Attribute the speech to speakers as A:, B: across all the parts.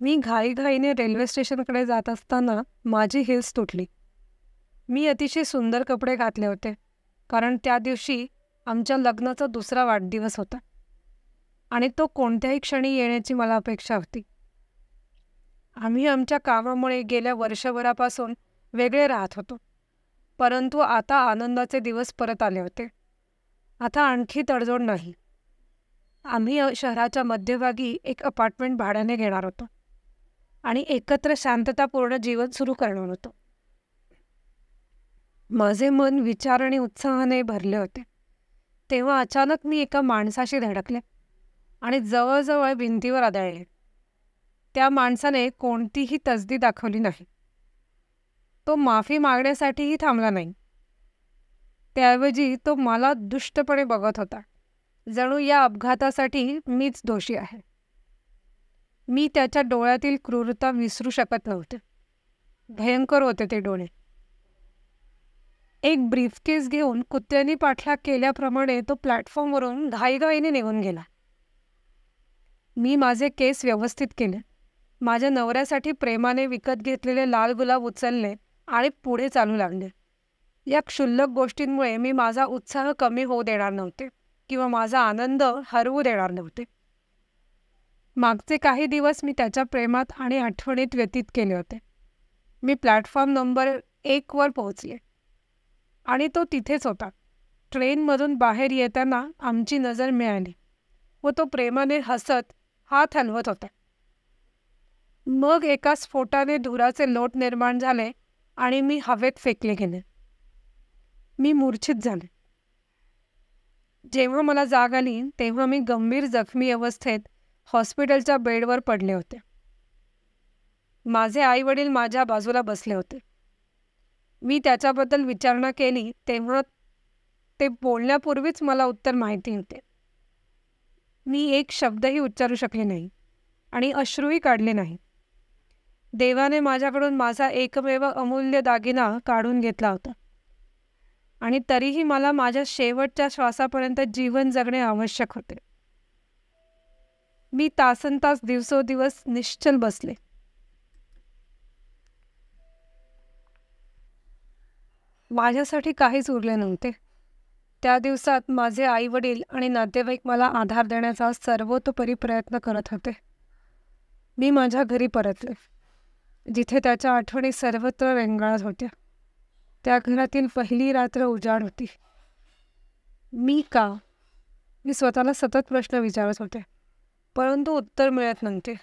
A: मी घाईघाईने रेल्वे स्टेशनकडे जात असताना माझी हिल्स तुटली. मी अतिशय सुंदर कपडे घातले होते, कारण त्या दिवशी आमच्या लग्नाचा दुसरा वाढदिवस होता आणि तो कोणत्याही क्षणी येण्याची मला अपेक्षा होती. आम्ही आमच्या कामामुळे गेल्या वर्षभरापासून वेगळे राहत होतो, परंतु आता आनंदाचे दिवस परत आले होते. आता आणखी तडजोड नाही. आम्ही शहराच्या मध्यभागी एक अपार्टमेंट भाड्याने घेणार होतो आणि एकत्र शांततापूर्ण जीवन सुरू करणार होतो. माझे मन विचार आणि उत्साहाने भरले होते. तेव्हा अचानक मी एका माणसाशी धडकले आणि जवळजवळ भिंतीवर आदळले. त्या माणसाने कोणतीही तसदी दाखवली नाही. तो माफी मागण्यासाठीही थांबला नाही. त्याऐवजी तो मला दुष्टपणे बघत होता, जणू या अपघातासाठी मीच दोषी आहे. मी त्याच्या डोळ्यातील क्रूरता विसरू शकत नव्हते. भयंकर होते ते डोळे. एक ब्रीफकेस घेऊन कुत्र्यांनी पाठलाग केल्याप्रमाणे तो प्लॅटफॉर्मवरून घाईघाईने निघून गेला. मी माझे केस व्यवस्थित केले, माझ्या नवऱ्यासाठी प्रेमाने विकत घेतलेले लाल गुलाब उचलले आणि पुढे चालू लागले. या क्षुल्लक गोष्टींमुळे मी माझा उत्साह कमी होऊ देणार नव्हते किंवा माझा आनंद हरवू देणार नव्हते. मागचे काही दिवस मी त्याच्या प्रेमात आणि आठवणीत व्यतीत केले होते. मी प्लॅटफॉर्म नंबर 1 वर पोहोचले आणि तो तिथेच होता. ट्रेनमधून बाहेर येताना आमची नजर मिळाली व तो प्रेमाने हसत हात हलवत होता. मग एका स्फोटाने धुराचे लोट निर्माण झाले आणि मी हवेत फेकले गेले. मी मूर्छित झाले. जेव्हा मला जाग आली तेव्हा मी गंभीर जखमी अवस्थेत हॉस्पिटलच्या बेडवर पडले होते. माझे आई-वडील माझ्या बाजूला बसले होते. मी त्याच्याबद्दल विचारणा केली तेव्हा ते बोलण्यापूर्वीच मला उत्तर माहिती होते. मी एक शब्दही उच्चारू शकले नाही आणि अश्रूही काढले नाही. देवाने माझ्याकडून माझा एकमेव अमूल्य दागिना काढून घेतला होता आणि तरीही मला माझ्या शेवटच्या श्वासापर्यंत जीवन जगणे आवश्यक होते. मी तासनतास दिवसोदिवस निश्चल बसले. माझ्यासाठी काहीच उरले नव्हते. त्या दिवसात माझे आई-वडील आणि नातेवाईक मला आधार देण्याचा सर्वतोपरी प्रयत्न करत होते. मी माझ्या घरी परतले, जिथे त्याच्या आठवणी सर्वत्र रेंगाळत होत्या. त्या घरातील पहिली रात्र उजाड होती. मी का? मी स्वतःला सतत प्रश्न विचारत होते, परंतु उत्तर मिळत नव्हते.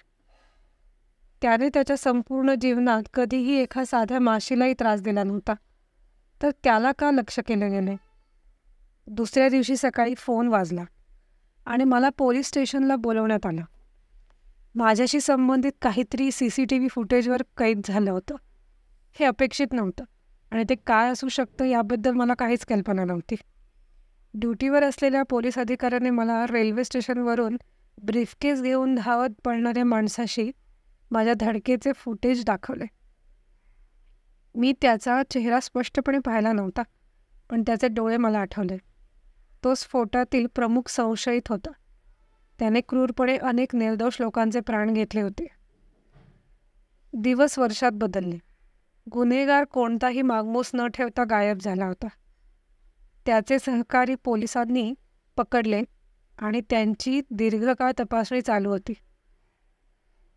A: त्याने त्याच्या संपूर्ण जीवनात कधीही एका साध्या माशीलाही त्रास दिला नव्हता, तर त्याला का लक्ष केलं गेले? दुसऱ्या दिवशी सकाळी फोन वाजला आणि मला पोलीस स्टेशनला बोलवण्यात आलं. माझ्याशी संबंधित काहीतरी CCTV फुटेजवर कैद झालं होतं. हे अपेक्षित नव्हतं आणि ते काय असू शकतं याबद्दल मला काहीच कल्पना नव्हती. ड्युटीवर असलेल्या पोलीस अधिकाऱ्याने मला रेल्वे स्टेशनवरून ब्रीफकेस घेऊन धावत पळणाऱ्या माणसाशी माझ्या धडकेचे फुटेज दाखवले. मी त्याचा चेहरा स्पष्टपणे पाहिला नव्हता, पण त्याचे डोळे मला आठवले. तो स्फोटातील प्रमुख संशयित होता. त्याने क्रूरपणे अनेक निर्दोष लोकांचे प्राण घेतले होते. दिवस वर्षात बदलले. गुन्हेगार कोणताही मागमूस न ठेवता गायब झाला होता. त्याचे सहकारी पोलिसांनी पकडले आणि त्यांची दीर्घकाळ तपासणी चालू होती.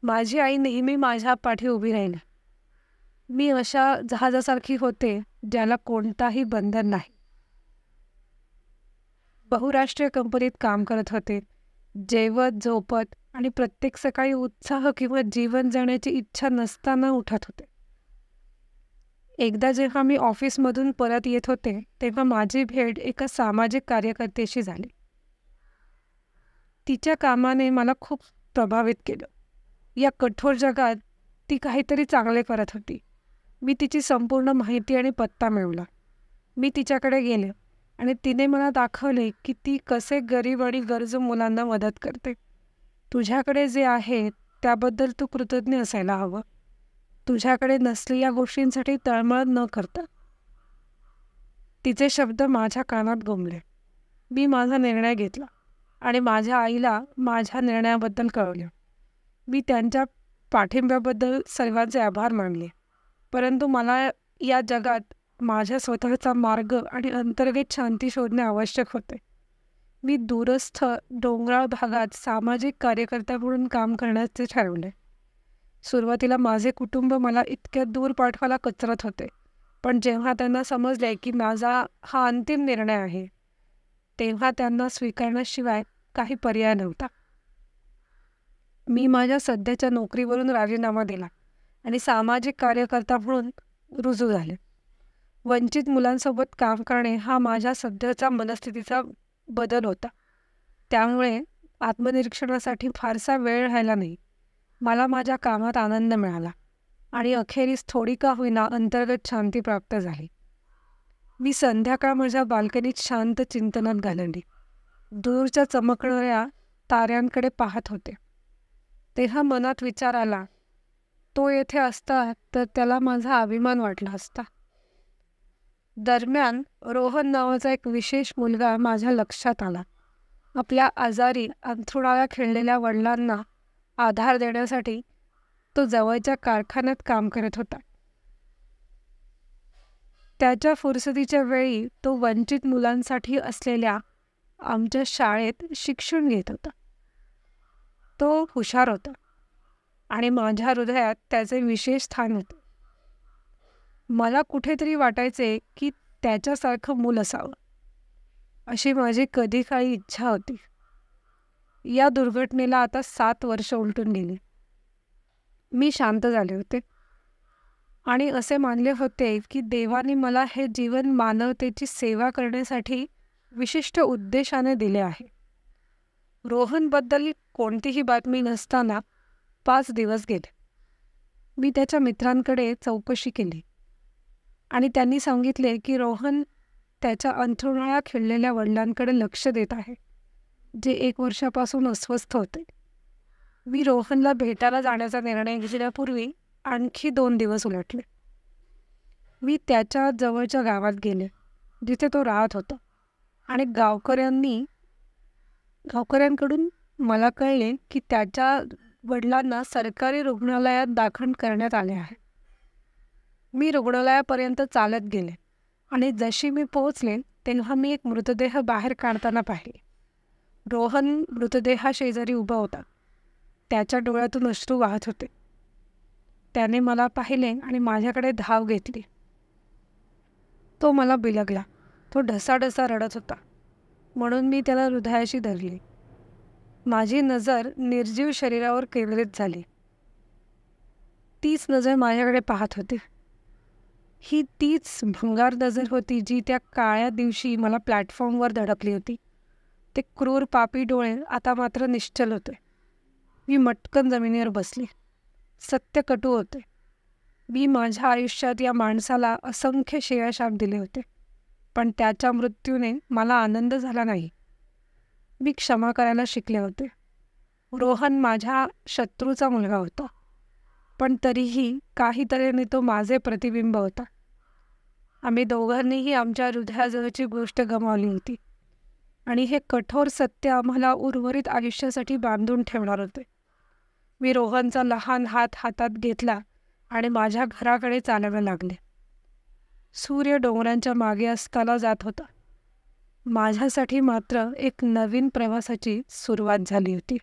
A: माझी आई नेहमी माझ्या पाठी उभी राहिली. मी अशा जहाजासारखी होते ज्याला कोणताही बंधन नाही. बहुराष्ट्रीय कंपनीत काम करत होते. जेवत झोपत आणि प्रत्येक सकाळी उत्साह किंवा जीवन जगण्याची इच्छा नसताना उठत होते. एकदा जेव्हा मी ऑफिसमधून परत येत होते तेव्हा माझी भेट एका सामाजिक कार्यकर्त्याशी झाली. तिच्या कामाने मला खूप प्रभावित केलं. या कठोर जगात ती काहीतरी चांगले करत होती. मी तिची संपूर्ण माहिती आणि पत्ता मिळवला. मी तिच्याकडे गेले आणि तिने मला दाखवले की ती कसे गरीब आणि गरजू मुलांना मदत करते. तुझ्याकडे जे आहे त्याबद्दल तू कृतज्ञ असायला हवं. तुझ्याकडे नसलेल्या गोष्टींसाठी तळमळ न करता. तिचे शब्द माझ्या कानात घुमले. मी माझा निर्णय घेतला आणि माझ्या आईला माझ्या निर्णयाबद्दल कळवले. मी त्यांच्या पाठिंब्याबद्दल सर्वांचे आभार मानले, परंतु मला या जगात माझ्या स्वतःचा मार्ग आणि अंतर्गत शांती शोधणे आवश्यक होते. मी दूरस्थ डोंगराळ भागात सामाजिक कार्यकर्ता म्हणून काम करण्याचे ठरवले. सुरुवातीला माझे कुटुंब मला इतक्या दूर पाठवायला कचरत होते, पण जेव्हा त्यांना समजले की माझा हा अंतिम निर्णय आहे, तेव्हा त्यांना स्वीकारण्याशिवाय काही पर्याय नव्हता. मी माझ्या सध्याच्या नोकरीवरून राजीनामा दिला आणि सामाजिक कार्यकर्ता म्हणून रुजू झाले. वंचित मुलांसोबत काम करणे हा माझ्या सध्याच्या मनस्थितीचा बदल होता. त्यामुळे आत्मनिरीक्षणासाठी फारसा वेळ राहिला नाही. मला माझ्या कामात आनंद मिळाला आणि अखेरीस थोडी का होईना अंतर्गत शांती प्राप्त झाली. मी संध्याकाळ माझ्या बाल्कनीत शांत चिंतनात घालवली. दूरच्या चमकणाऱ्या ताऱ्यांकडे पाहत होते. तेव्हा मनात विचार आला, तो येथे असता तर त्याला माझा अभिमान वाटला असता. दरम्यान रोहन नावाचा एक विशेष मुलगा माझ्या लक्षात आला. आपल्या आजारी अंथरुणाला खिळलेल्या वडिलांना आधार देण्यासाठी तो जवळच्या कारखान्यात काम करत होता. त्याच्या फुरसतीच्या वेळी तो वंचित मुलांसाठी असलेल्या आमच्या शाळेत शिक्षण घेत होता. तो हुशार होता आणि माझ्या हृदयात त्याचे विशेष स्थान होते. मला कुठेतरी वाटायचे की त्याच्यासारखं मूल असावं, अशी माझी कधी काळी इच्छा होती. या दुर्घटनेला आता 7 वर्ष उलटून गेली. मी शांत झाले होते आणि असे मानले होते की देवाने मला हे जीवन मानवतेची सेवा करण्यासाठी विशिष्ट उद्देशाने दिले आहे. रोहनबद्दल कोणतीही बातमी नसताना 5 दिवस गेले. मी त्याच्या मित्रांकडे चौकशी केली आणि त्यांनी सांगितले की रोहन त्याच्या अंथरुणाला खिळलेल्या वडिलांकडे लक्ष देत आहे, जे 1 वर्षापासून अस्वस्थ होते. मी रोहनला भेटायला जाण्याचा निर्णय घेण्यापूर्वी आणखी 2 दिवस उलटले. मी त्याच्या जवळच्या गावात गेले जिथे तो राहत होता आणि गावकऱ्यांकडून मला कळले की त्याच्या वडिलांना सरकारी रुग्णालयात दाखल करण्यात आले आहे. मी रुग्णालयापर्यंत चालत गेले आणि जशी मी पोहोचले तेव्हा मी एक मृतदेह बाहेर काढताना पाहिले. रोहन मृतदेहाशेजारी उभा होता. त्याच्या डोळ्यातून अश्रू वाहत होते. त्याने मला पाहिले आणि माझ्याकडे धाव घेतली. तो मला बिलगला. तो ढसाढसा रडत होता, म्हणून मी त्याला हृदयाशी धरले. माझी नजर निर्जीव शरीरावर केंद्रित झाली. तीच नजर माझ्याकडे पाहत होती. ही तीच भंगार नजर होती जी त्या काळ्या दिवशी मला प्लॅटफॉर्मवर धडकली होती. ते क्रूर पापी डोळे आता मात्र निश्चल होते. मी मटकन जमिनीवर बसली. सत्य कटू होते. मी माझ्या आयुष्यात या माणसाला असंख्य शिव्याशाप दिले होते, पण त्याच्या मृत्यूने मला आनंद झाला नाही. मी क्षमा करायला शिकले होते. रोहन माझ्या शत्रूचा मुलगा होता, पण तरीही काही तऱ्हेने तो माझे प्रतिबिंब होता. आम्ही दोघांनीही आमच्या हृदयाजवळची गोष्ट गमावली होती आणि हे कठोर सत्य आम्हाला उर्वरित आयुष्यासाठी बांधून ठेवणार होते. मी रोहनचा लहान हात हातात घेतला आणि माझ्या घराकडे चालायला लागले. सूर्य डोंगरांच्या मागे अस्ताला जात होता. माझ्यासाठी मात्र एक नवीन प्रवासाची सुरुवात झाली होती.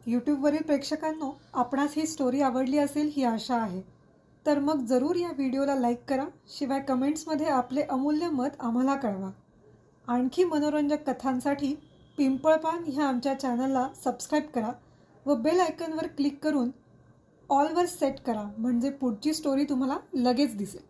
B: यूट्यूबवरील प्रेक्षकांनो, आपणास ही स्टोरी आवडली असेल ही आशा आहे. तर मग जरूर या व्हिडिओला लाईक करा. शिवाय कमेंट्समध्ये आपले अमूल्य मत आम्हाला कळवा. आणखी मनोरंजक कथांसाठी पिंपळपान ह्या आमच्या चॅनलला सबस्क्राईब करा व बेल आयकॉनवर क्लिक करून ऑलवर सेट करा, म्हणजे पुढची स्टोरी तुम्हाला लगेच दिसेल.